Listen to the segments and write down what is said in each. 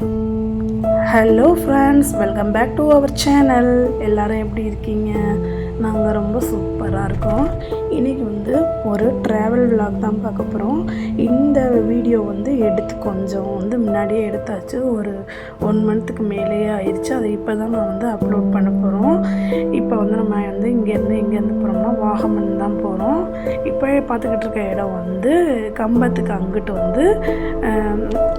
Hello friends, welcome back to our channel. எல்லோரும் எப்படி இருக்கீங்க? நாங்கள் ரொம்ப சூப்பராக இருக்கோம். இன்றைக்கி ஒரு ட்ராவல் விலாக் தான் பார்க்க போகிறோம். இந்த வீடியோ எடுத்து கொஞ்சம் முன்னாடியே எடுத்தாச்சு. ஒரு 1 மந்த்துக்கு மேலேயே ஆயிடுச்சு. அதை இப்போ தான் நான் அப்லோட் பண்ண போகிறோம். இப்போ நம்ம இங்கேருந்து போகிறோம்னா வாகமன் தான் போகிறோம். இப்போ பார்த்துக்கிட்டு இருக்க இடம் கம்பத்துக்கு அங்கிட்டு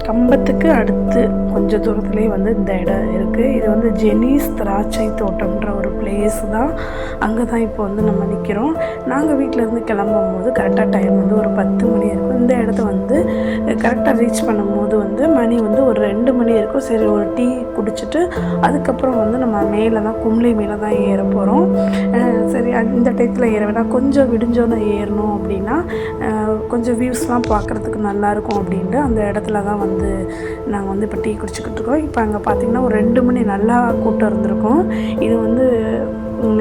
கம்பத்துக்கு அடுத்து கொஞ்சம் தூரத்துலேயே இந்த இடம் இருக்குது. இது ஜெனிஸ் திராட்சை தோட்டம்ன்ற ஒரு பிளேஸ் தான். அங்கே தான் இப்போ நம்ம நிற்கிறோம். நாங்கள் வீட்டிலேருந்து கிளம்பும் போது கரெக்டாக டைம் ஒரு 10 மணி இருக்கும். இந்த இடத்த கரெக்டாக ரீச் பண்ணும்போது மணி ஒரு 2 மணி இருக்கும். சரி, ஒரு டீ குடிச்சிட்டு அதுக்கப்புறம் நம்ம மேலே தான் கும்ளி மேலே தான் ஏற போகிறோம். சரி, இந்த டயத்தில் ஏற வேணாம், கொஞ்சம் விடிஞ்சோன்னு ஏறணும் அப்படின்னா கொஞ்சம் வியூஸ்லாம் பார்க்குறதுக்கு நல்லாயிருக்கும் அப்படின்ட்டு அந்த இடத்துல தான் நாங்கள் இப்போ டீ குடிச்சிக்கிட்டு இருக்கோம். இப்போ அங்கே பார்த்திங்கன்னா ஒரு 2 மணி நல்லா கூட்டம் இருந்திருக்கும். இது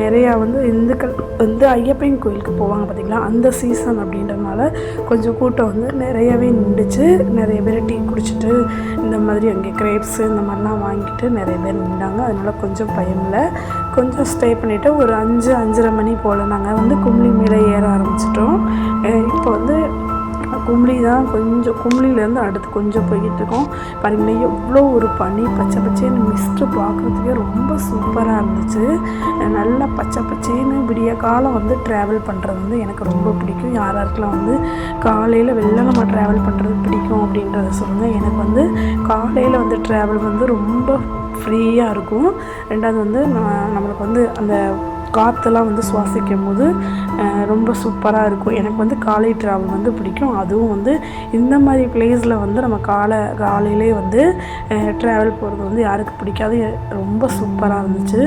நிறையா இந்துக்கள் ஐயப்பன் கோயிலுக்கு போவாங்க பார்த்திங்களா, அந்த சீசன் அப்படின்றதுனால கொஞ்சம் கூட்டம் நிறையவே நின்றுச்சு. நிறைய பேர் டீ குடிச்சிட்டு இந்த மாதிரி அங்கே கிரேப்ஸு இந்த மாதிரிலாம் வாங்கிட்டு நிறைய பேர் நின்றாங்க. அதனால் கொஞ்சம் பயமில்லை. கொஞ்சம் ஸ்டே பண்ணிவிட்டு ஒரு 5-5:30 மணி போல் நாங்கள் கும்ளி மேலே ஏற ஆரம்பிச்சிட்டோம். இப்போ கும்ளி தான், கொஞ்சம் கும்ளிலேருந்து அடுத்து கொஞ்சம் போய்கிட்டு இருக்கோம். பாருங்களேன், எவ்வளோ ஒரு பனி, பச்சை பச்சேன்னு மிஸ்ட்டு பார்க்குறதுக்கே ரொம்ப சூப்பராக இருந்துச்சு. நல்லா பச்சை பச்சேன்னு விடிய காலம் ட்ராவல் பண்ணுறது எனக்கு ரொம்ப பிடிக்கும். யாராருக்கெல்லாம் காலையில் வெள்ளனமாக ட்ராவல் பண்ணுறது பிடிக்கும் அப்படின்றத சொல்லுங்கள். எனக்கு காலையில் ட்ராவல் ரொம்ப ஃப்ரீயாக இருக்கும். ரெண்டாவது நம்மளுக்கு அந்த காற்றெல்லாம் சுவாசிக்கும் போது ரொம்ப சூப்பராக இருக்கும். எனக்கு காலை ட்ராவல் பிடிக்கும். அதுவும் இந்த மாதிரி பிளேஸில் நம்ம காலையிலே ட்ராவல் போகிறது யாருக்கு பிடிக்காது. ரொம்ப சூப்பராக இருந்துச்சு.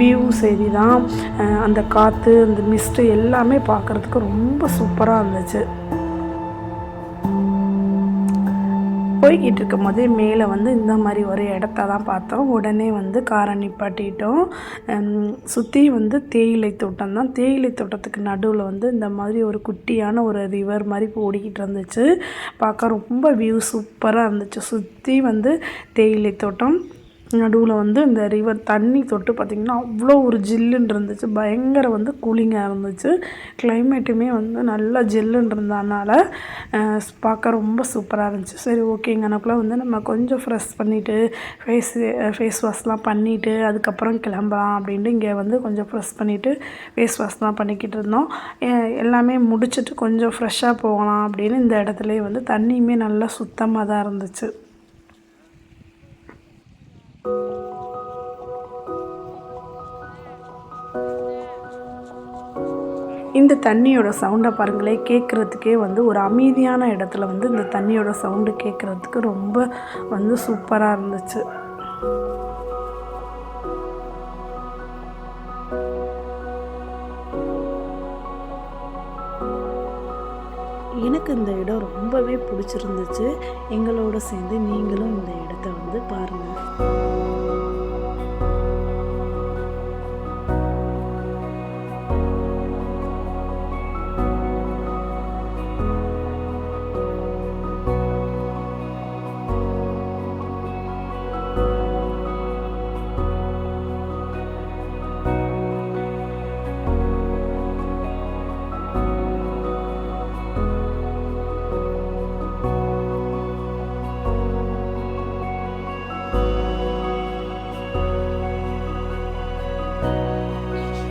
வியூ சரி தான், அந்த காற்று, அந்த மிஸ்ட்டு எல்லாமே பார்க்குறதுக்கு ரொம்ப சூப்பராக இருந்துச்சு. போய்கிட்டு இருக்கும் போதே மேலே இந்த மாதிரி ஒரு இடத்த தான் பார்த்தோம். உடனே காரை நிப்பாட்டிட்டோம். சுற்றி தேயிலை தோட்டம் தான். தேயிலை தோட்டத்துக்கு நடுவில் இந்த மாதிரி ஒரு குட்டியான ஒரு ரிவர் மாதிரி ஓடிக்கிட்டு இருந்துச்சு. பார்க்க ரொம்ப வியூ சூப்பராக இருந்துச்சு. சுற்றி தேயிலை தோட்டம், நடுவில் இந்த ரிவர் தண்ணி தொட்டு பார்த்திங்கன்னா அவ்வளோ ஒரு ஜில்லுன்னு இருந்துச்சு. பயங்கர கூலிங்காக இருந்துச்சு. கிளைமேட்டுமே நல்லா ஜில்லுன்னு இருந்ததுனால பார்க்க ரொம்ப சூப்பராக இருந்துச்சு. சரி, ஓகேங்கனக்குள்ள நம்ம கொஞ்சம் ஃப்ரெஷ் பண்ணிவிட்டு ஃபேஸ் வாஷ்லாம் பண்ணிவிட்டு அதுக்கப்புறம் கிளம்பலாம் அப்படின்ட்டு இங்கே கொஞ்சம் ஃப்ரெஷ் பண்ணிவிட்டு ஃபேஸ் வாஷ்லாம் பண்ணிக்கிட்டு இருந்தோம். எல்லாமே முடிச்சுட்டு கொஞ்சம் ஃப்ரெஷ்ஷாக போகலாம் அப்படின்னு இந்த இடத்துலையே தண்ணியுமே நல்லா சுத்தமாக தான் இருந்துச்சு. இந்த தண்ணியோட சவுண்டை பாருங்களே, கேட்குறதுக்கே ஒரு அமைதியான இடத்துல இந்த தண்ணியோட சவுண்டு கேட்குறதுக்கு ரொம்ப சூப்பராக இருந்துச்சு. எனக்கு இந்த இடம் ரொம்பவே பிடிச்சிருந்துச்சு. எங்களோட சேர்ந்து நீங்களும் இந்த இடத்த பாருங்கள்.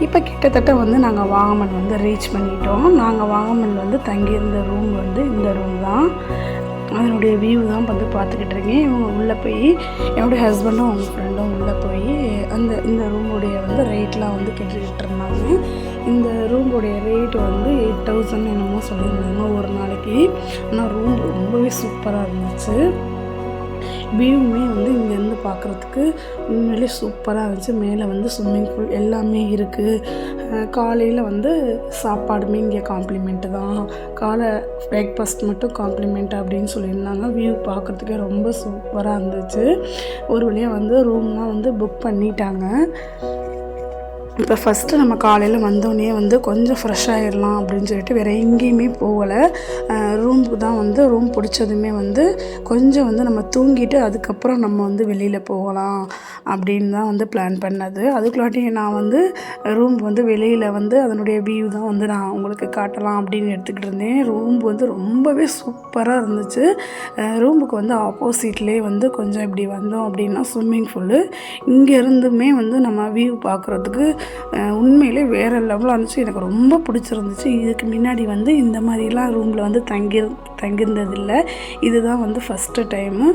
இப்போ கிட்டத்தட்ட நாங்கள் வாகமன் ரீச் பண்ணிட்டோம். நாங்கள் வாகமன் தங்கியிருந்த ரூம் இந்த ரூம் தான். அதனுடைய வியூ தான் பார்த்துக்கிட்டு இருக்கேன். இவங்க உள்ளே போய், என்னுடைய ஹஸ்பண்டும் அவங்க ஃப்ரெண்டும் உள்ளே போய் இந்த ரூமுடைய ரேட்லாம் கேட்டுக்கிட்டு இருந்தாங்க. இந்த ரூமுடைய ரேட் 8,000 என்னமோ சொல்லியிருந்தாங்க ஒரு நாளைக்கு. ஆனால் ரூம் ரொம்பவே சூப்பராக இருந்துச்சு. வியூவுமே இங்கேருந்து பார்க்குறதுக்கு உண்மையிலே சூப்பராக இருந்துச்சு. மேலே ஸ்விம்மிங் பூல் எல்லாமே இருக்குது. காலையில் சாப்பாடுமே இங்கே காம்ப்ளிமெண்ட்டு தான். காலை பிரேக்ஃபாஸ்ட் மட்டும் காம்ப்ளிமெண்ட் அப்படின்னு சொல்லியிருந்தாங்க. வியூ பார்க்குறதுக்கே ரொம்ப சூப்பராக இருந்துச்சு. ஒரு வழியாக ரூம்லாம் புக் பண்ணிட்டாங்க. இப்போ ஃபஸ்ட்டு நம்ம காலையில் வந்தோடனே வந்து கொஞ்சம் ஃப்ரெஷ் ஆகிடலாம் அப்படின்னு சொல்லிட்டு வேறு எங்கேயுமே போகலை. ரூமுக்கு தான் வந்து ரூம் பிடிச்சதுமே வந்து கொஞ்சம் வந்து நம்ம தூங்கிட்டு அதுக்கப்புறம் நம்ம வந்து வெளியில் போகலாம் அப்படின்னு தான் வந்து பிளான் பண்ணது. அதுக்குள்ளாட்டி நான் வந்து ரூம் வந்து வெளியில் வந்து அதனுடைய வியூ தான் வந்து நான் உங்களுக்கு காட்டலாம் அப்படின்னு எடுத்துக்கிட்டு இருந்தேன். ரூம் வந்து ரொம்பவே சூப்பராக இருந்துச்சு. ரூமுக்கு வந்து ஆப்போசிட்லேயே வந்து கொஞ்சம் இப்படி வந்தோம் அப்படின்னா ஸ்விம்மிங் பூலு. இங்கேருந்துமே வந்து நம்ம வியூ பார்க்குறதுக்கு உண்மையிலே வேறு லெவலாக இருந்துச்சு. எனக்கு ரொம்ப பிடிச்சிருந்துச்சு. இதுக்கு முன்னாடி வந்து இந்த மாதிரிலாம் ரூமில் வந்து தங்கியிருந்ததில்லை. இதுதான் வந்து ஃபஸ்ட்டு டைமு.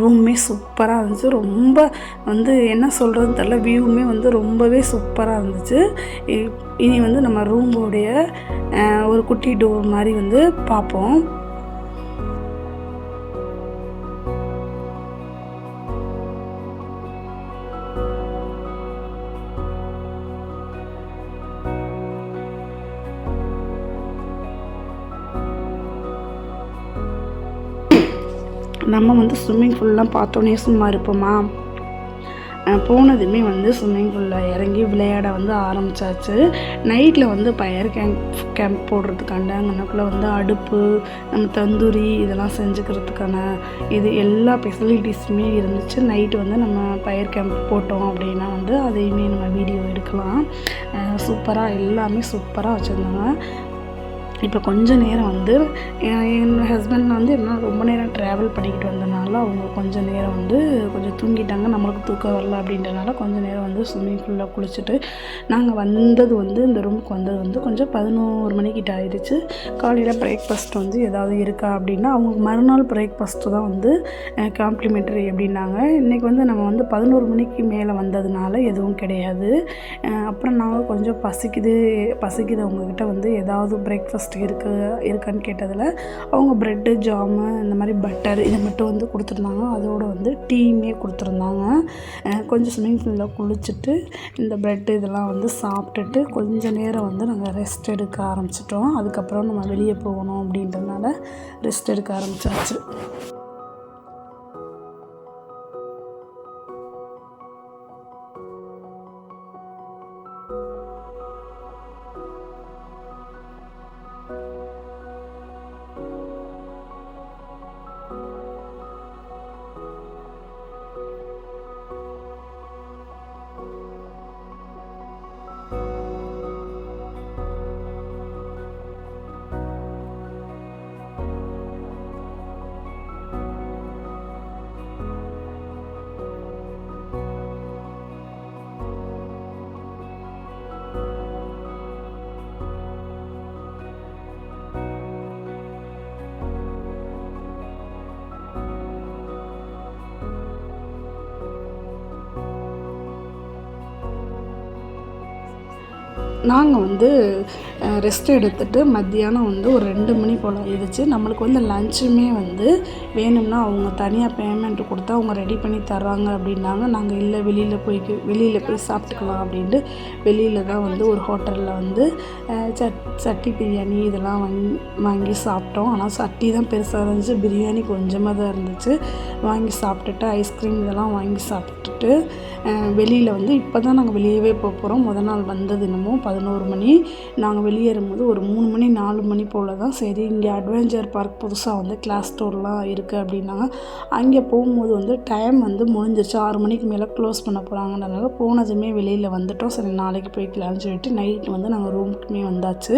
ரூமே சூப்பராக இருந்துச்சு. ரொம்ப வந்து என்ன சொல்கிறதுன்னு தெரில, வியூவுமே வந்து ரொம்பவே சூப்பராக இருந்துச்சு. இனி வந்து நம்ம ரூமோடைய ஒரு குட்டி டோர் மாதிரி வந்து பார்ப்போம். நம்ம வந்து ஸ்விம்மிங் பூல்லாம் பார்த்தோன்னே சும்மா இருப்போமா? போனதுமே வந்து ஸ்விம்மிங் பூலில் இறங்கி விளையாட வந்து ஆரம்பித்தாச்சு. நைட்டில் வந்து ஃபயர் கேம்ப் போடுறதுக்காண்ட அங்கனக்குள்ளே வந்து அடுப்பு, நம்ம தந்தூரி இதெல்லாம் செஞ்சுக்கிறதுக்கான எல்லா ஃபெசிலிட்டிஸுமே இருந்துச்சு. நைட்டு வந்து நம்ம ஃபயர் கேம்ப் போட்டோம் அப்படின்னா வந்து அதையுமே நம்ம வீடியோ எடுக்கலாம். சூப்பராக எல்லாமே சூப்பராக வச்சுருந்தாங்க. இப்போ கொஞ்சம் நேரம் வந்து என் ஹஸ்பண்ட் வந்து என்ன ரொம்ப நேரம் ட்ராவல் பண்ணிக்கிட்டு வந்தனால அவங்க கொஞ்சம் நேரம் வந்து கொஞ்சம் தூங்கிட்டாங்க. நம்மளுக்கு தூக்கம் வரல அப்படின்றனால கொஞ்சம் நேரம் வந்து ஸ்விம்மிங் பூலில் குளிச்சுட்டு நாங்கள் வந்தது வந்து இந்த ரூமுக்கு வந்தது வந்து கொஞ்சம் 11 மணிக்கிட்ட ஆயிடுச்சு. காலையில் பிரேக்ஃபாஸ்ட் வந்து ஏதாவது இருக்கா அப்படின்னா அவங்களுக்கு மறுநாள் பிரேக்ஃபாஸ்ட்டு தான் வந்து காம்ப்ளிமெண்ட்ரி அப்படின்னாங்க. இன்றைக்கி வந்து நம்ம வந்து 11 மணிக்கு மேலே வந்ததுனால எதுவும் கிடையாது. அப்புறம் நாங்கள் கொஞ்சம் பசிக்குது அவங்கக்கிட்ட வந்து ஏதாவது பிரேக்ஃபாஸ்ட் இருக்கான்னு கேட்டதில் அவங்க ப்ரெட்டு, ஜாமு, இந்த மாதிரி பட்டர் இதை மட்டும் வந்து கொடுத்துருந்தாங்க. அதோடு வந்து டீயுமே கொடுத்துருந்தாங்க. கொஞ்சம் ஸ்விம்மிங் பூலில் குளிச்சுட்டு இந்த ப்ரெட்டு இதெல்லாம் வந்து சாப்பிட்டுட்டு கொஞ்சம் நேரம் வந்து நாங்கள் ரெஸ்ட் எடுக்க ஆரம்பிச்சிட்டோம். அதுக்கப்புறம் நம்ம வெளியே போகணும் அப்படின்றதுனால ரெஸ்ட் எடுக்க ஆரம்பித்தாச்சு. நாங்கள் வந்து ரெஸ்ட் எடுத்துகிட்டு மத்தியானம் வந்து ஒரு 2 மணி போல் ஆயிடுச்சு. நம்மளுக்கு வந்து லஞ்சுமே வந்து வேணும்னா அவங்க தனியாக பேமெண்ட் கொடுத்தா அவங்க ரெடி பண்ணி தர்றாங்க அப்படின்னாங்க. நாங்கள் இல்லை வெளியில் போய் சாப்பிட்டுக்கலாம் அப்படின்ட்டு வெளியில் தான் வந்து ஒரு ஹோட்டலில் வந்து சட்டி பிரியாணி இதெல்லாம் வாங்கி சாப்பிட்டோம். ஆனால் சட்டி தான் பெருசாக இருந்துச்சு, பிரியாணி கொஞ்சமாக தான் இருந்துச்சு. வாங்கி சாப்பிட்டுட்டு ஐஸ்கிரீம் இதெல்லாம் வாங்கி சாப்பிட்டுட்டு வெளியில் வந்து இப்போ தான் நாங்கள் வெளியவே போகிறோம். முத நாள் வந்தது என்னமோ 11 மணி. நாங்கள் வெளியேறும்போது ஒரு 3 மணி 4 மணி போல் தான். சரி, இங்கே அட்வென்ச்சர் பார்க் புதுசாக வந்து கிளாஸ் டோர்லாம் இருக்குது அப்படின்னாங்க. அங்கே போகும்போது வந்து டைம் வந்து முடிஞ்சிருச்சு, 6 மணிக்கு மேலே க்ளோஸ் பண்ண போகிறாங்கன்றதுனால போனதுமே வெளியில் வந்துவிட்டோம். சரி, நாளைக்கு போய்க்கலாம்னு சொல்லிட்டு நைட்டு வந்து நாங்கள் ரூமுக்குமே வந்தாச்சு.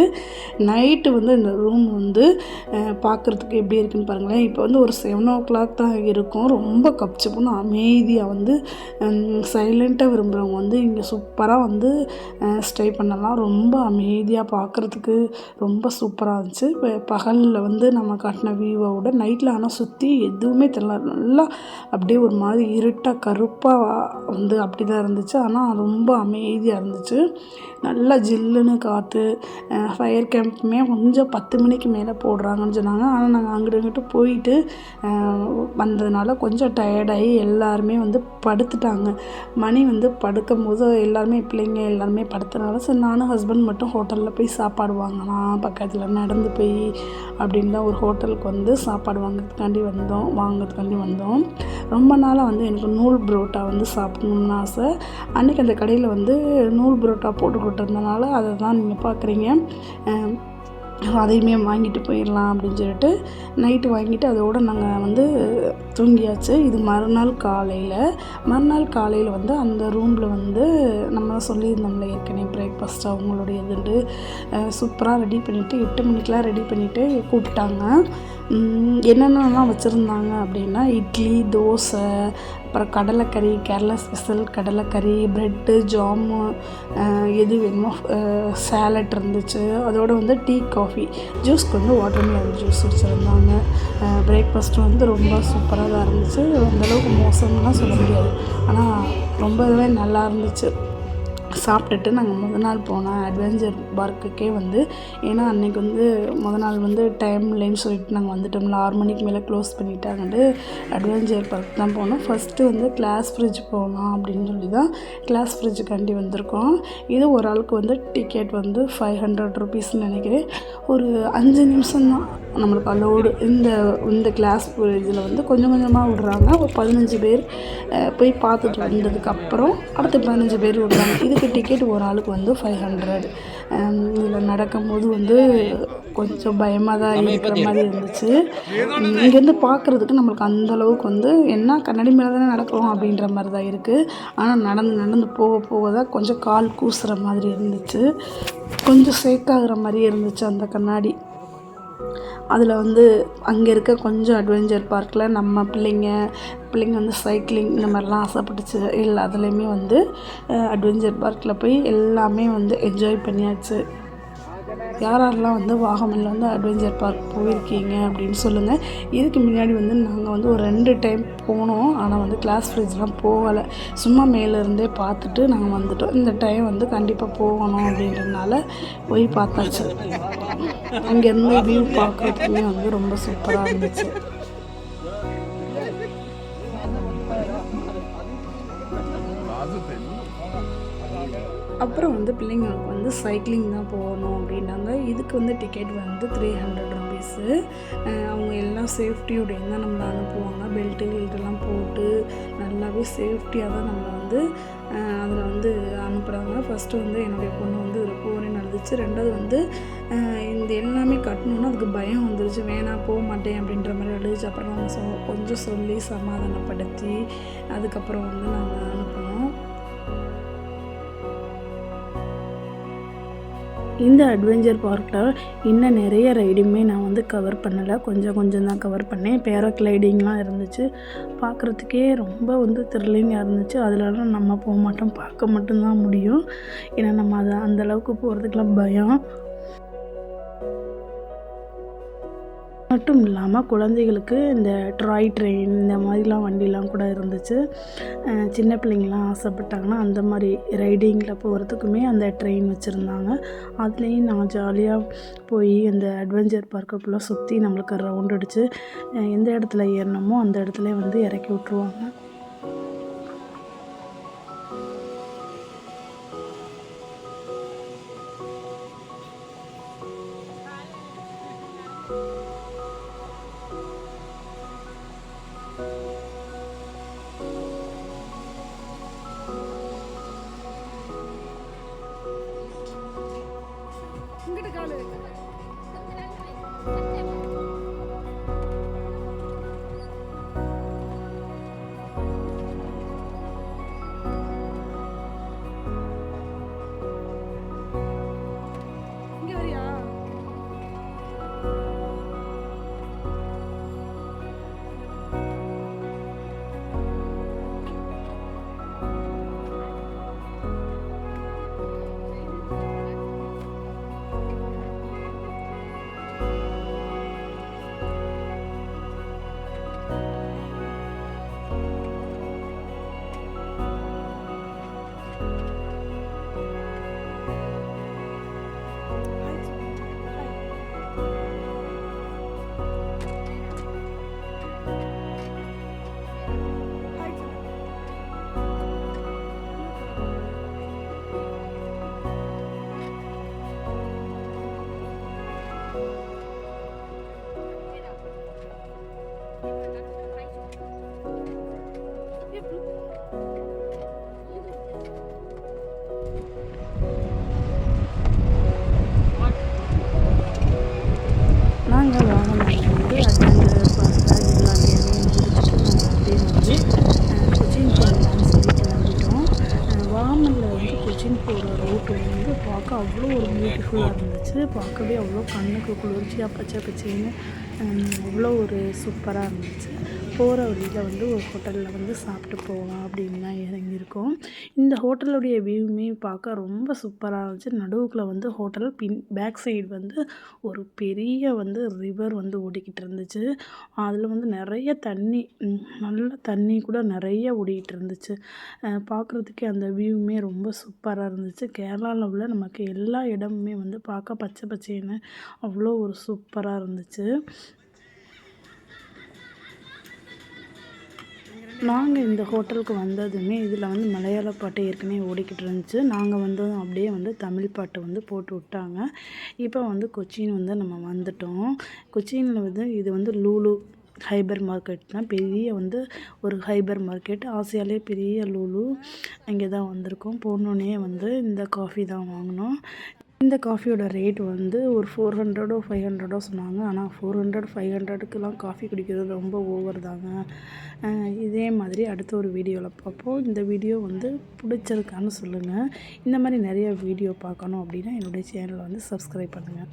நைட்டு வந்து இந்த ரூம் வந்து பார்க்குறதுக்கு எப்படி இருக்குன்னு பாருங்களேன். இப்போ வந்து ஒரு 7 o'clock தான் இருக்கும். ரொம்ப கப்சிப்புன்னு அமைதியாக வந்து சைலண்ட்டாக விரும்புகிறவங்க வந்து இங்கே சூப்பராக வந்து ஸ்டே பண்ணலாம். ரொம்ப அமைதியாக பார்க்குறதுக்கு ரொம்ப சூப்பராக இருந்துச்சு. இப்போ பகலில் வந்து நம்ம காட்டின வியூவோட நைட்டில் ஆனால் சுற்றி எதுவுமே தெரியல. நல்லா அப்படியே ஒரு மாதிரி இருட்டாக கருப்பாக வந்து அப்படி தான் இருந்துச்சு. ஆனால் ரொம்ப அமைதியாக இருந்துச்சு. நல்லா ஜில்லுன்னு காற்று. ஃபயர் கேம்ப்புமே கொஞ்சம் 10 மணிக்கு மேலே போடுறாங்கன்னு சொன்னாங்க. ஆனால் நாங்கள் அங்கிட்டு போயிட்டு வந்ததுனால கொஞ்சம் டயர்டாகி எல்லாருமே வந்து படுத்துட்டாங்க. மணி வந்து படுக்கும் போது எல்லாருமே பிள்ளைங்க எல்லாருமே படுத்தனால சரி நானும் ஹஸ்பண்ட் மட்டும் ஹோட்டலில் போய் சாப்பாடு வாங்கலாம், பக்கத்தில் நடந்து போய் அப்படின்னு தான் ஒரு ஹோட்டலுக்கு வந்து சாப்பாடு வாங்கிறதுக்காண்டி வந்தோம். ரொம்ப நாளாக வந்து எனக்கு நூல் புரோட்டா வந்து சாப்பிடணும்னு ஆசை. அன்றைக்கி அந்த கடையில் வந்து நூல் புரோட்டா போட்டுக்கிட்டு இருந்தனால அதை தான் நீங்கள் பார்க்குறீங்க. அதையுமே வாங்கிட்டு போயிடலாம் அப்படின்னு சொல்லிட்டு நைட்டு வாங்கிட்டு அதோடு நாங்கள் வந்து தூங்கியாச்சு. இது மறுநாள் காலையில் வந்து அந்த ரூமில் வந்து நம்ம சொல்லியிருந்தோம்ல ஏற்கனவே பிரேக்ஃபாஸ்ட் அவங்களுடைய இதுண்டு சூப்பராக ரெடி பண்ணிவிட்டு 8 மணிக்கெலாம் ரெடி பண்ணிவிட்டு கூப்பிட்டாங்க. என்னென்னலாம் வச்சுருந்தாங்க அப்படின்னா இட்லி, தோசை, அப்புறம் கடலைக்கறி, கேரளா ஸ்பெஷல் கடலைக்கறி, ப்ரெட்டு, ஜாமு, எது வேணுமோ சேலட் இருந்துச்சு. அதோடு வந்து டீ, காஃபி, ஜூஸ்க்கு வந்து வாட்டர்மெலன் ஜூஸ் வச்சுருந்தாங்க. பிரேக்ஃபாஸ்ட்டு வந்து ரொம்ப சூப்பராக தான் இருந்துச்சு. அந்தளவுக்கு மோசம்லாம் சொல்ல முடியாது, ஆனால் ரொம்பவே நல்லா இருந்துச்சு. சாப்பிட்டுட்டு நாங்கள் முதல் நாள் போன அட்வென்ச்சர் பார்க்குக்கே வந்து, ஏன்னா அன்றைக்கி வந்து முதல் நாள் வந்து டைம் இல்லைன்னு சொல்லிட்டு நாங்கள் வந்துட்டோம்ல, 6 மணிக்கு மேலே க்ளோஸ் பண்ணிட்டாங்கன்ட்டு அட்வென்ச்சர் பார்க் தான் போனோம். ஃபஸ்ட்டு வந்து கிளாஸ் ஃப்ரிட்ஜ் போகலாம் அப்படின்னு சொல்லி தான் கிளாஸ் ஃப்ரிட்ஜுக்காண்டி வந்திருக்கோம். இது ஒரு ஆளுக்கு வந்து டிக்கெட் வந்து 500 ருபீஸ்ன்னு நினைக்கிறேன். ஒரு 5 நிமிஷம் தான் நம்மளுக்கு அலோடு. இந்த கிளாஸ் ஃப்ரிட்ஜில் வந்து கொஞ்சம் கொஞ்சமாக விடுறாங்க. ஒரு 15 பேர் போய் பார்த்துட்டு வந்ததுக்கப்புறம் அடுத்த 15 பேர் விடுறாங்க. இதுக்கு டிக்கெட் ஒரு ஆளுக்கு வந்து 500. இதில் நடக்கும்போது வந்து கொஞ்சம் பயமாக தான் இருக்கிற மாதிரி இருந்துச்சு. இங்கேருந்து பார்க்குறதுக்கு நம்மளுக்கு அந்தளவுக்கு வந்து என்ன கண்ணாடி மேலே தானே நடக்கிறோம் அப்படின்ற மாதிரி தான் இருக்குது. ஆனால் நடந்து போக தான் கொஞ்சம் கால் கூசுகிற மாதிரி இருந்துச்சு, கொஞ்சம் ஷேக்காகிற மாதிரியே இருந்துச்சு அந்த கண்ணாடி. அதில் வந்து அங்கே இருக்க கொஞ்சம் அட்வென்ச்சர் பார்க்கில் நம்ம பிள்ளைங்க வந்து சைக்கிளிங் இந்த மாதிரிலாம் ஆசைப்பட்டுச்சு. எல்லாத்துலேயுமே வந்து அட்வென்ச்சர் பார்க்கில் போய் எல்லாமே வந்து என்ஜாய் பண்ணியாச்சு. யாரெல்லாம் வந்து வாகமனில் வந்து அட்வென்ச்சர் பார்க் போயிருக்கீங்க அப்படின்னு சொல்லுங்கள். இதுக்கு முன்னாடி வந்து நாங்கள் வந்து ஒரு 2 டைம் போனோம், ஆனால் வந்து கிளாஸ் ஃப்ரிட்ஜ்லாம் போகலை. சும்மா மேலேருந்தே பார்த்துட்டு நாங்கள் வந்துட்டோம். இந்த டைம் வந்து கண்டிப்பாக போகணும் அப்படின்றதுனால போய் பார்த்தாச்சு. அங்கேருந்து வியூ பார்க்குறதுக்குமே வந்து ரொம்ப சூப்பராக இருந்துச்சு. அப்புறம் வந்து பிள்ளைங்களுக்கு வந்து சைக்கிளிங் தான் போகணும் அப்படின்னாங்க. இதுக்கு வந்து டிக்கெட் வந்து 300 ருபீஸு. அவங்க எல்லாம் சேஃப்டியோடையும் தான் நம்மளை அனுப்புவாங்க. பெல்ட்டெல்லாம் போட்டு நல்லாவே சேஃப்டியாக தான் நம்மளை வந்து அதில் வந்து அனுப்புகிறாங்க. ஃபஸ்ட்டு வந்து என்னுடைய பொண்ணு வந்து ஒரு போரே நடந்துச்சு. 2வது வந்து இந்த எல்லாமே கட்டணுன்னா அதுக்கு பயம் வந்துருச்சு, வேணாம் போக மாட்டேன் அப்படின்ற மாதிரி அழுதுச்சு. அப்புறம் நாங்கள் கொஞ்சம் சொல்லி சமாதானப்படுத்தி அதுக்கப்புறம் வந்து நாங்கள் அனுப்பினோம். இந்த அட்வென்ச்சர் பார்க்கில் இன்னும் நிறைய ரைடுமே நான் வந்து கவர் பண்ணலை, கொஞ்சம் தான் கவர் பண்ணேன். பேராக்ளைடிங்லாம் இருந்துச்சு, பார்க்குறதுக்கே ரொம்ப வந்து த்ரில்லிங்காக இருந்துச்சு. அதிலலாம் நம்ம போக மாட்டோம், பார்க்க மட்டும்தான் முடியும். ஏன்னா நம்ம அதை அந்தளவுக்கு போகிறதுக்கெலாம் பயம். மட்டும் இல்லாமல் குழந்தைகளுக்கு இந்த டாய் ட்ரெயின் இந்த மாதிரிலாம் வண்டிலாம் கூட இருந்துச்சு. சின்ன பிள்ளைங்களாம் ஆசைப்பட்டாங்கன்னா அந்த மாதிரி ரைடிங்கில் போகிறதுக்குமே அந்த ட்ரெயின் வச்சுருந்தாங்க. அதுலேயும் நான் ஜாலியாக போய் அந்த அட்வென்ச்சர் பார்க்கை ஃபுல்லாக சுற்றி நம்மளுக்கு ரவுண்ட் அடித்து எந்த இடத்துல ஏறினோமோ அந்த இடத்துல வந்து இறக்கி விட்ருவாங்க. போட்டு வந்து பார்க்க அவ்வளோ ஒரு பியூட்டிஃபுல்லாக இருந்துச்சு. பார்க்கவே அவ்வளோ கண்ணுக்கு குளிர்ச்சியாக பச்சை பச்சைன்னு அவ்வளோ ஒரு சூப்பராக இருந்துச்சு. போகிற வழியில் வந்து ஒரு ஹோட்டலில் வந்து சாப்பிட்டு போகலாம் அப்படின்னு தான் இறங்கியிருக்கோம். இந்த ஹோட்டலுடைய வியூவுமே பார்க்க ரொம்ப சூப்பராக இருந்துச்சு. நடுவுக்குள்ள வந்து ஹோட்டல் பேக் சைடு வந்து ஒரு பெரிய வந்து ரிவர் வந்து ஓடிக்கிட்டு இருந்துச்சு. அதில் வந்து நிறைய தண்ணி, நல்ல தண்ணி கூட நிறைய ஓடிக்கிட்டு இருந்துச்சு. பார்க்குறதுக்கே அந்த வியூவுமே ரொம்ப சூப்பராக இருந்துச்சு. கேரளாவில் உள்ள நமக்கு எல்லா இடமுமே வந்து பார்க்க பச்சை பச்சைன்னு அவ்வளோ ஒரு சூப்பராக இருந்துச்சு. நாங்கள் இந்த ஹோட்டலுக்கு வந்ததுமே இதில் வந்து மலையாள பாட்டு ஏற்கனவே ஓடிக்கிட்டு இருந்துச்சு. நாங்கள் வந்து அப்படியே வந்து தமிழ் பாட்டு வந்து போட்டு விட்டாங்க. இப்போ வந்து கொச்சின் வந்து நம்ம வந்துட்டோம். கொச்சினில் வந்து இது வந்து லூலு ஹைப்பர் மார்க்கெட் தான், பெரிய வந்து ஒரு ஹைப்பர் மார்க்கெட். ஆசியாவிலே பெரிய லூலு இங்கே தான் வந்திருக்கோம். போனோடனே வந்து இந்த காஃபி தான் வாங்கினோம். இந்த காஃபியோட ரேட் வந்து ஒரு 400 500 சொன்னாங்க. ஆனால் 400 500க்குலாம் காஃபி குடிக்கிறது ரொம்ப ஓவர் தாங்க. இதே மாதிரி அடுத்த ஒரு வீடியோவில் பார்ப்போம். இந்த வீடியோ வந்து பிடிச்சிருக்கான்னு சொல்லுங்கள். இந்த மாதிரி நிறைய வீடியோ பார்க்கணும் அப்படின்னா என்னுடைய சேனலை வந்து சப்ஸ்கிரைப் பண்ணுங்கள்.